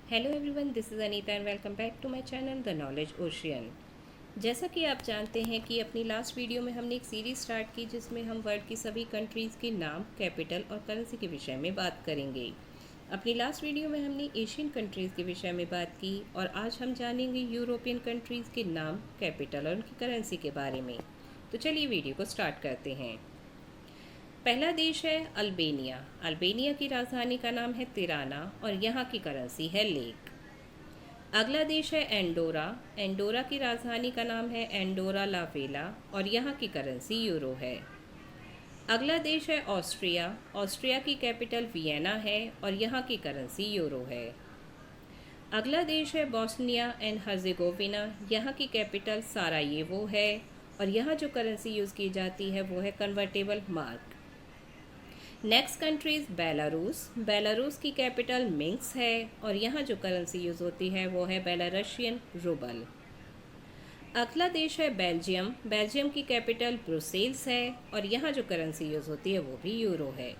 Hello everyone, this is Anita and welcome back to my channel the knowledge ocean. जैसा कि आप जानते हैं कि अपनी लास्ट वीडियो में हमने एक सीरीज़ स्टार्ट की जिसमें हम वर्ल्ड की सभी कंट्रीज़ के नाम, कैपिटल और करेंसी के विषय में बात करेंगे। अपनी लास्ट वीडियो में हमने एशियन कंट्रीज़ के विषय में बात की और आज हम जानेंगे यूरोपियन कंट्रीज़ के नाम, कैपिटल और उनकी करेंसी के बारे में। तो चलिए वीडियो को स्टार्ट करते हैं। पहला देश है अल्बेनिया। अल्बेनिया की राजधानी का नाम है तिराना और यहाँ की करेंसी है लेक। अगला देश है एंडोरा। एंडोरा की राजधानी का नाम है एंडोरा ला वेला और यहाँ की करेंसी यूरो है। अगला देश है ऑस्ट्रिया। ऑस्ट्रिया की कैपिटल वियना है और यहाँ की करेंसी यूरो है। अगला देश है बॉस्निया एंड हर्जेगोविना। यहाँ की कैपिटल सारायेवो है और यहाँ जो करेंसी यूज़ की जाती है वो है convertible mark. Next country is Belarus. Belarus की कैपिटल मिन्स्क है और यहाँ जो करेंसी यूज़ होती है वो है बेलारशियन रूबल। अगला देश है बेल्जियम। बेल्जियम की कैपिटल ब्रुसेल्स है और यहाँ जो करेंसी यूज़ होती है वो भी यूरो है।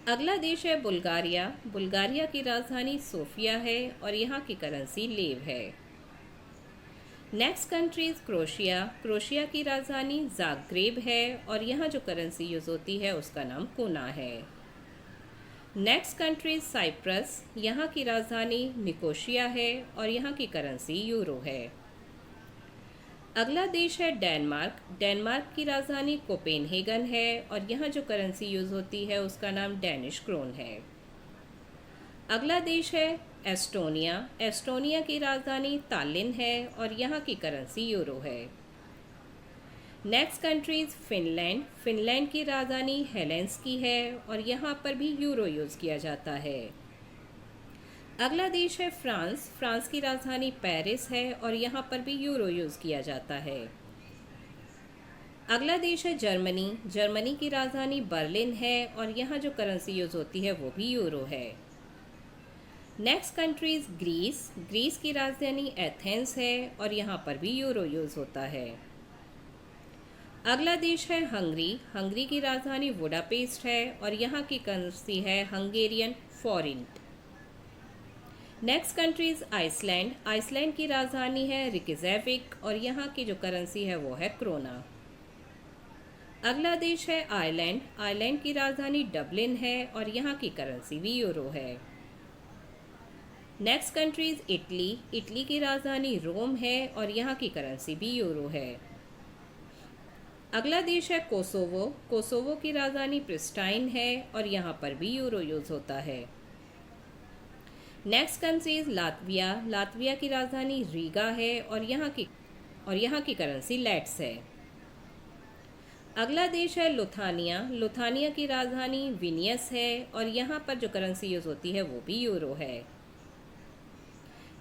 अगला देश है बुल्गारिया। बुल्गारिया की राजधानी सोफिया है और यहाँ की करेंसी लेव है। Next country is crochet. Crochet की राजधानी जाग्रेब है और यहाँ जो करेंसी यूज़ होती है उसका नाम kuna है। Next country is Cyprus. यहाँ की राजधानी निकोशिया है और यहाँ की करेंसी यूरो है। अगला देश है डेनमार्क। डेनमार्क की राजधानी कोपेनहेगन है और यहाँ जो करेंसी यूज़ होती है उसका नाम डेनिश क्रोन है। अगला देश है एस्टोनिया। एस्टोनिया की राजधानी तालिन है और यहाँ की करेंसी यूरो है। Next country is Finland. Finland की राजधानी हेलेंस्की है और यहाँ पर भी यूरो यूज़ किया जाता है। अगला देश है फ्रांस। फ्रांस की राजधानी पेरिस है और यहाँ पर भी यूरो यूज़ किया जाता है। अगला देश है जर्मनी। जर्मनी की राजधानी बर्लिन है और यहाँ जो करेंसी यूज़ होती है वो भी यूरो है। Next country is Greece. Greece की राजधानी एथेंस है और यहाँ पर भी यूरो यूज़ होता है। अगला देश है हंगरी। हंगरी की राजधानी बुडापेस्ट है और यहाँ की करेंसी है Hungarian forint. Next country is Iceland. Iceland की राजधानी है रिकिजेविक और यहाँ की जो करेंसी है वो है क्रोना। अगला देश है आयरलैंड। आयरलैंड की राजधानी डबलिन है और यहाँ की करेंसी भी यूरो है। Next country is Italy. Italy की राजधानी रोम है और यहाँ की करेंसी भी यूरो है। अगला देश है कोसोवो। कोसोवो की राजधानी प्रिस्टाइन है और यहाँ पर भी यूरो यूज़ होता है। Next country is Latvia. Latvia की राजधानी रीगा है और यहाँ की करेंसी लेट्स है। अगला देश है लुथानिया। लुथानिया की राजधानी विनियस है और यहाँ पर जो करेंसी यूज़ होती है वो भी यूरो है।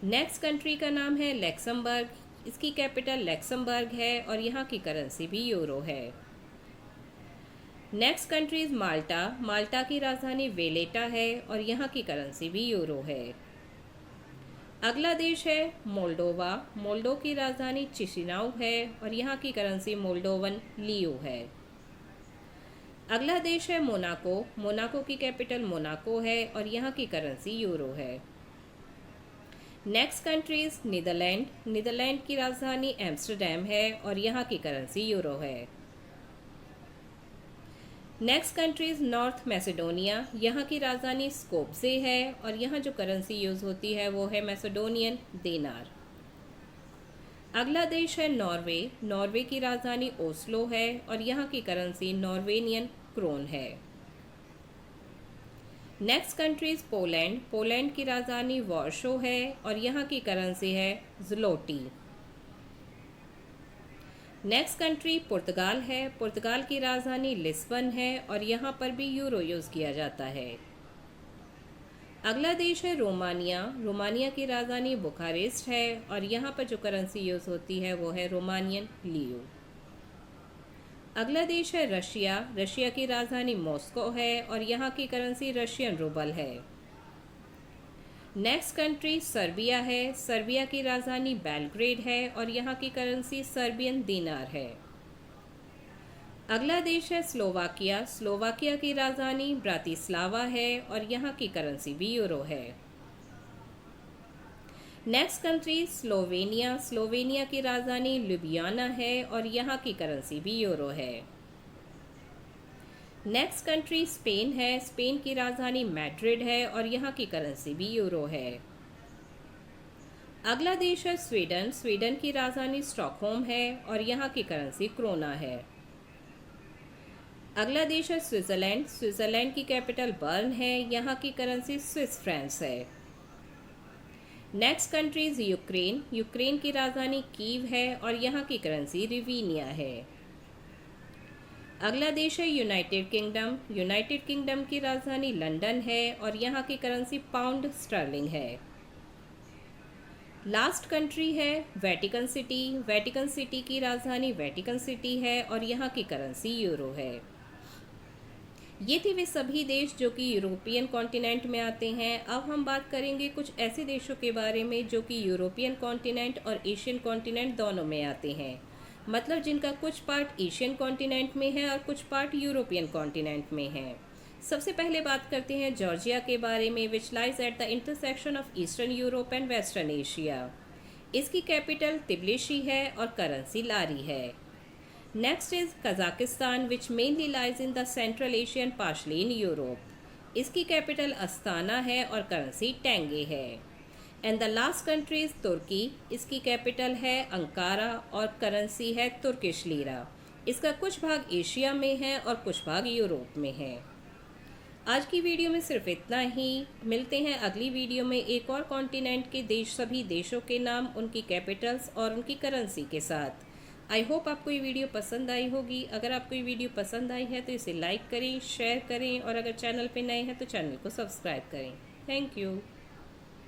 नेक्स्ट कंट्री का नाम है लैक्समबर्ग। इसकी कैपिटल लैक्समबर्ग है और यहाँ की करेंसी भी यूरो है। नेक्स्ट कंट्री इज़ माल्टा। माल्टा की राजधानी वेलेटा है और यहाँ की करेंसी भी यूरो है। अगला देश है मोल्डोवा। मोल्डो की राजधानी चिशिनाउ है और यहाँ की करेंसी मोल्डोवन लियो है। अगला देश है मोनाको। मोनाको की कैपिटल मोनाको है और यहाँ की करेंसी यूरो है। Next country is Netherland. Netherland की राजधानी एम्स्टरडैम है और यहाँ की करेंसी यूरो है। Next country is North Macedonia. यहाँ की राजधानी स्कोप्जे है और यहाँ जो करेंसी यूज़ होती है वो है मैसेडोनियन देनार। अगला देश है नॉर्वे। नॉर्वे की राजधानी ओस्लो है और यहाँ की करेंसी नॉर्वेनियन क्रोन है। Next country is Poland. Poland की राजधानी वार्शो है और यहाँ की करेंसी है ज़्लोटी। नेक्स्ट कंट्री पुर्तगाल है। पुर्तगाल की राजधानी लिस्बन है और यहाँ पर भी यूरो यूज़ किया जाता है। अगला देश है रोमानिया। रोमानिया की राजधानी बुखारेस्ट है और यहाँ पर जो करेंसी यूज़ होती है वो है रोमानियन लियो। अगला देश है रशिया। रशिया की राजधानी मॉस्को है और यहाँ की करेंसी रशियन रूबल है। नेक्स्ट कंट्री सर्बिया है। सर्बिया की राजधानी बेलग्रेड है और यहाँ की करेंसी सर्बियन दिनार है। अगला देश है स्लोवाकिया। स्लोवाकिया की राजधानी ब्रातिस्लावा है और यहाँ की करेंसी भी यूरो है। Next country Slovenia. स्लोवेनिया की राजधानी ल्यूबियाना है और यहाँ की करेंसी भी यूरो है। नेक्स्ट कंट्री स्पेन है। स्पेन की राजधानी मैड्रिड है और यहाँ की करेंसी भी यूरो है। अगला देश है स्वीडन। स्वीडन की राजधानी स्टॉकहोम है और यहाँ की करेंसी क्रोना है। अगला देश है स्विट्जरलैंड। स्विट्जरलैंड की कैपिटल बर्न है, यहाँ की करेंसी स्विस फ्रैंक्स है। Next country is Ukraine. Ukraine की राजधानी कीव है और यहाँ की करेंसी रिवीनिया है। अगला देश है यूनाइटेड किंगडम। यूनाइटेड किंगडम की राजधानी लंदन है और यहाँ की करेंसी पाउंड स्टर्लिंग है। लास्ट कंट्री है वेटिकन सिटी। वेटिकन सिटी की राजधानी वेटिकन सिटी है और यहाँ की करेंसी यूरो है। ये थे वे सभी देश जो कि यूरोपियन कॉन्टिनेंट में आते हैं। अब हम बात करेंगे कुछ ऐसे देशों के बारे में जो कि यूरोपियन कॉन्टिनेंट और एशियन कॉन्टिनेंट दोनों में आते हैं, मतलब जिनका कुछ पार्ट एशियन कॉन्टिनेंट में है और कुछ पार्ट यूरोपियन कॉन्टिनेंट में है। सबसे पहले बात करते हैं जॉर्जिया के बारे में, which lies at the intersection of eastern Europe and western Asia. इसकी कैपिटल तिब्लिसी है और करेंसी लारी है। Next is Kazakhstan, which mainly lies in the central Asian partially in Europe. इसकी कैपिटल अस्ताना है और करेंसी टेंगे है। And the last country is Turkey. इसकी capital है अंकारा और करेंसी है तुर्किश लीरा। इसका कुछ भाग एशिया में है और कुछ भाग यूरोप में है। आज की वीडियो में सिर्फ इतना ही। मिलते हैं अगली वीडियो में एक और कॉन्टिनेंट के देश, सभी देशों के नाम, उनकी कैपिटल्स और उनकी करेंसी के साथ। आई होप आपको ये वीडियो पसंद आई होगी। अगर आपको ये वीडियो पसंद आई है तो इसे लाइक करें, शेयर करें और अगर चैनल पे नए हैं तो चैनल को सब्सक्राइब करें। Thank you.